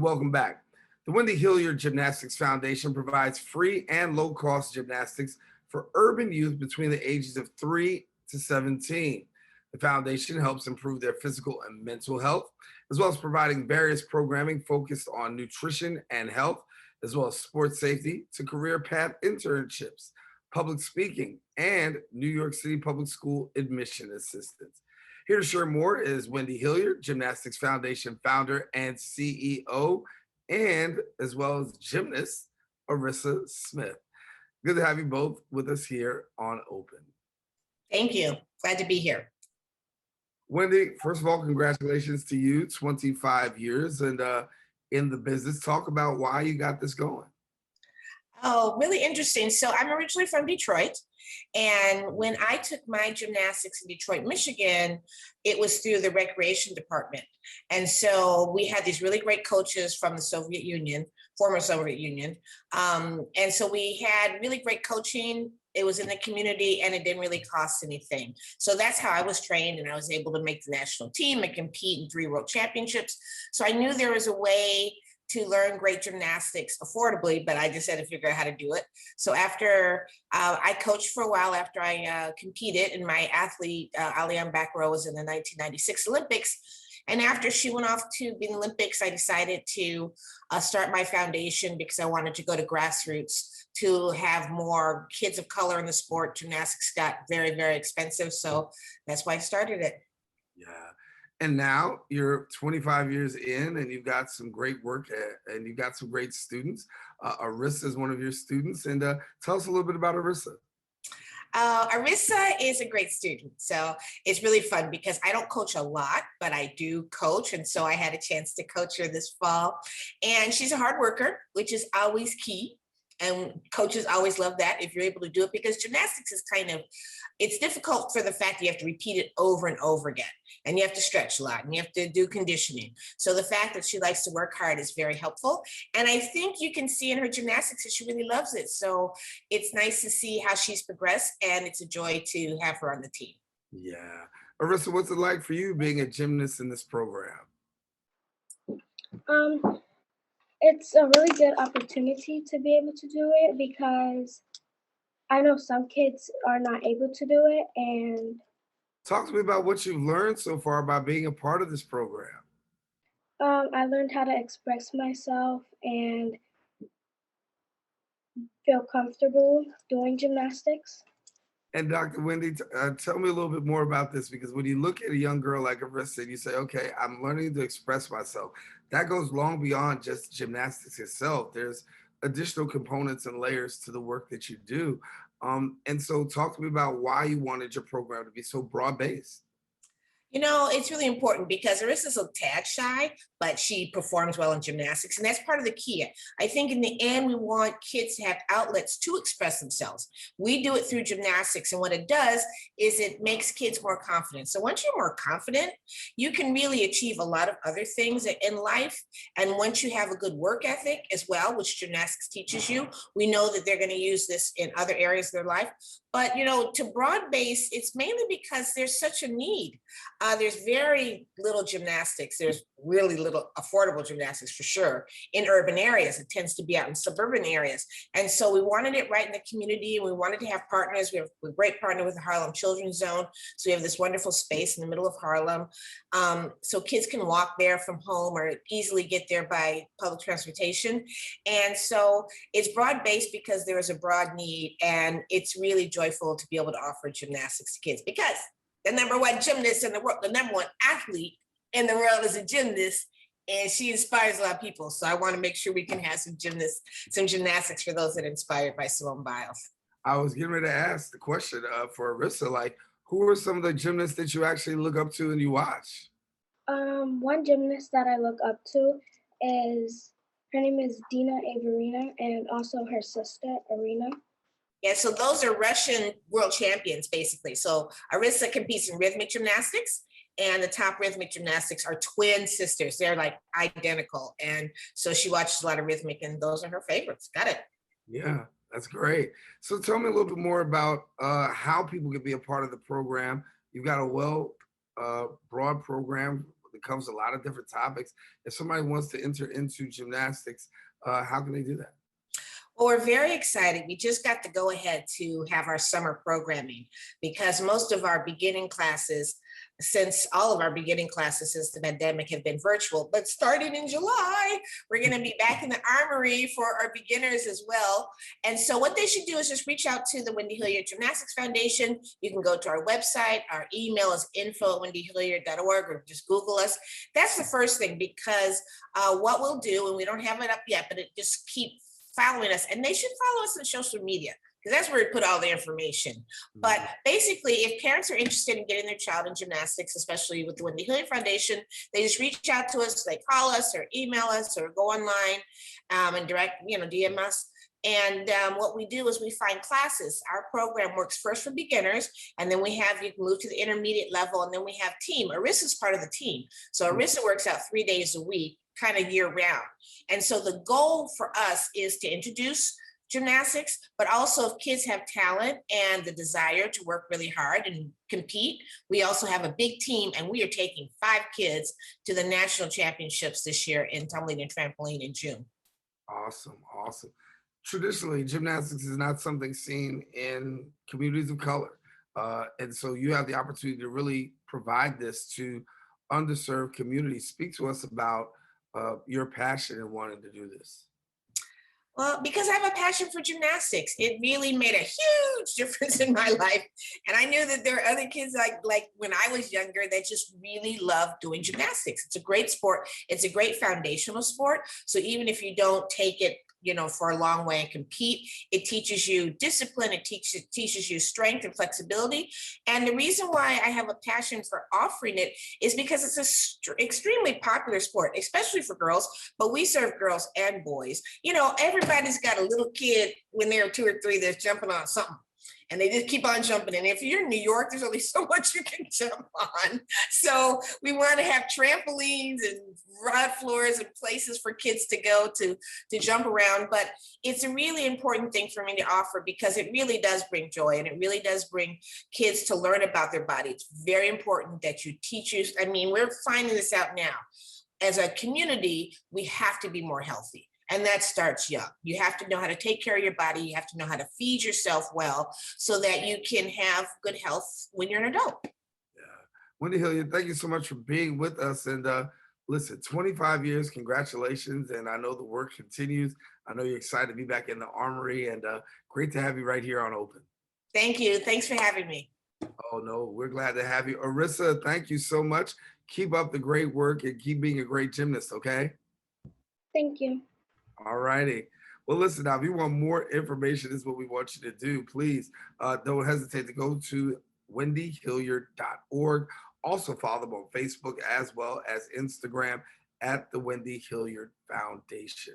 Welcome back. The Wendy Hilliard Gymnastics Foundation provides free and low-cost gymnastics for urban youth between the ages of 3 to 17. The foundation helps improve their physical and mental health, as well as providing various programming focused on nutrition and health, as well as sports safety to career path internships, public speaking, and New York City public school admission assistance. Here to share more is Wendy Hilliard, Gymnastics Foundation founder and CEO, and as well as gymnast Arissa Smith. Good to have you both with us here on Open. Thank you. Glad to be here. Wendy, first of all, congratulations to you. 25 years and in the business. Talk about why you got this going. Oh, really interesting. So I'm originally from Detroit. And when I took my gymnastics in Detroit, Michigan, it was through the recreation department. And so we had these really great coaches from the Soviet Union, former Soviet Union. And so we had really great coaching. It was in the community and it didn't really cost anything. So that's how I was trained, and I was able to make the national team and compete in 3 world championships. So I knew there was a way to learn great gymnastics affordably, but I just had to figure out how to do it. So after I coached for a while after I competed, and my athlete, Aliane Bakro, was in the 1996 Olympics. And after she went off to the Olympics, I decided to start my foundation because I wanted to go to grassroots to have more kids of color in the sport. Gymnastics got very, very expensive. So that's why I started it. Yeah. And now you're 25 years in and you've got some great work and you've got some great students. Arissa is one of your students. And tell us a little bit about Arissa. Arissa is a great student. So it's really fun because I don't coach a lot, but I do coach. And so I had a chance to coach her this fall. And she's a hard worker, which is always key. And coaches always love that if you're able to do it, because gymnastics is it's difficult for the fact that you have to repeat it over and over again. And you have to stretch a lot and you have to do conditioning. So the fact that she likes to work hard is very helpful. And I think you can see in her gymnastics that she really loves it. So it's nice to see how she's progressed, and it's a joy to have her on the team. Yeah. Arissa, what's it like for you being a gymnast in this program? It's a really good opportunity to be able to do it because I know some kids are not able to do it. And talk to me about what you've learned so far by being a part of this program. I learned how to express myself and feel comfortable doing gymnastics. And Dr. Wendy, tell me a little bit more about this, because when you look at a young girl like Arissa and you say, okay, I'm learning to express myself, that goes long beyond just gymnastics itself. There's additional components and layers to the work that you do. And so talk to me about why you wanted your program to be so broad-based. You know, it's really important because Arissa's a tad shy, but she performs well in gymnastics. And that's part of the key. I think in the end, we want kids to have outlets to express themselves. We do it through gymnastics. And what it does is it makes kids more confident. So once you're more confident, you can really achieve a lot of other things in life. And once you have a good work ethic as well, which gymnastics teaches you, we know that they're going to use this in other areas of their life. But, you know, to broad base, it's mainly because there's such a need. There's very little gymnastics. There's really little affordable gymnastics for sure in urban areas. It tends to be out in suburban areas. And so we wanted it right in the community, and we wanted to have partners. We have a great partner with the Harlem Children's Zone. So we have this wonderful space in the middle of Harlem. So kids can walk there from home or easily get there by public transportation. And so it's broad-based because there is a broad need, and it's really joyful to be able to offer gymnastics to kids, because the #1 gymnast in the world, the #1 athlete in the world is a gymnast, and she inspires a lot of people. So I want to make sure we can have some gymnastics for those that are inspired by Simone Biles. I was getting ready to ask the question for Arissa, like, who are some of the gymnasts that you actually look up to and you watch? One gymnast that I look up to her name is Dina Averina, and also her sister, Irina. Yeah, so those are Russian world champions, basically. So Arissa competes in rhythmic gymnastics, and the top rhythmic gymnastics are twin sisters. They're like identical. And so she watches a lot of rhythmic, and those are her favorites. Got it. Yeah, that's great. So tell me a little bit more about how people can be a part of the program. You've got a broad program with a It covers a lot of different topics. If somebody wants to enter into gymnastics, how can they do that? Well, we're very excited. We just got the go ahead to have our summer programming because most of our beginning classes, since all of our beginning classes since the pandemic have been virtual, but starting in July, we're going to be back in the armory for our beginners as well. And so what they should do is just reach out to the Wendy Hilliard Gymnastics Foundation. You can go to our website. Our email is info@wendyhilliard.org, or just Google us. That's the first thing, because what we'll do, and we don't have it up yet, but it just keep following us, and they should follow us on social media because that's where we put all the information. But basically, if parents are interested in getting their child in gymnastics, especially with the Wendy Hilliard Foundation, they just reach out to us. They call us or email us or go online and direct, DM us. And what we do is we find classes. Our program works first for beginners, and then you can move to the intermediate level, and then we have team. Arissa is part of the team. So Arissa works out 3 days a week, kind of year round. And so the goal for us is to introduce gymnastics, but also if kids have talent and the desire to work really hard and compete, we also have a big team, and we are taking 5 kids to the national championships this year in tumbling and trampoline in June. Awesome, awesome. Traditionally, gymnastics is not something seen in communities of color. And so you have the opportunity to really provide this to underserved communities. Speak to us about your passion in wanting to do this. Well, because I have a passion for gymnastics, it really made a huge difference in my life. And I knew that there are other kids like when I was younger that just really love doing gymnastics. It's a great sport. It's a great foundational sport. So even if you don't take it, for a long way and compete, it teaches you discipline. It teaches you strength and flexibility. And the reason why I have a passion for offering it is because it's an extremely popular sport, especially for girls, but we serve girls and boys. Everybody's got a little kid when they're 2 or 3 that's jumping on something. And they just keep on jumping. And if you're in New York, there's only so much you can jump on. So we want to have trampolines and rod floors and places for kids to go to jump around. But it's a really important thing for me to offer because it really does bring joy, and it really does bring kids to learn about their body. It's very important that you teach you. I mean, we're finding this out now. As a community, we have to be more healthy. And that starts young. You have to know how to take care of your body. You have to know how to feed yourself well so that you can have good health when you're an adult. Yeah. Wendy Hilliard, thank you so much for being with us. And listen, 25 years, congratulations. And I know the work continues. I know you're excited to be back in the armory, and great to have you right here on Open. Thank you. Thanks for having me. Oh, no, we're glad to have you. Arissa, thank you so much. Keep up the great work and keep being a great gymnast, okay? Thank you. All righty. Well, listen, now, if you want more information, this is what we want you to do. Please don't hesitate to go to wendyhilliard.org. Also follow them on Facebook as well as Instagram at the Wendy Hilliard Foundation.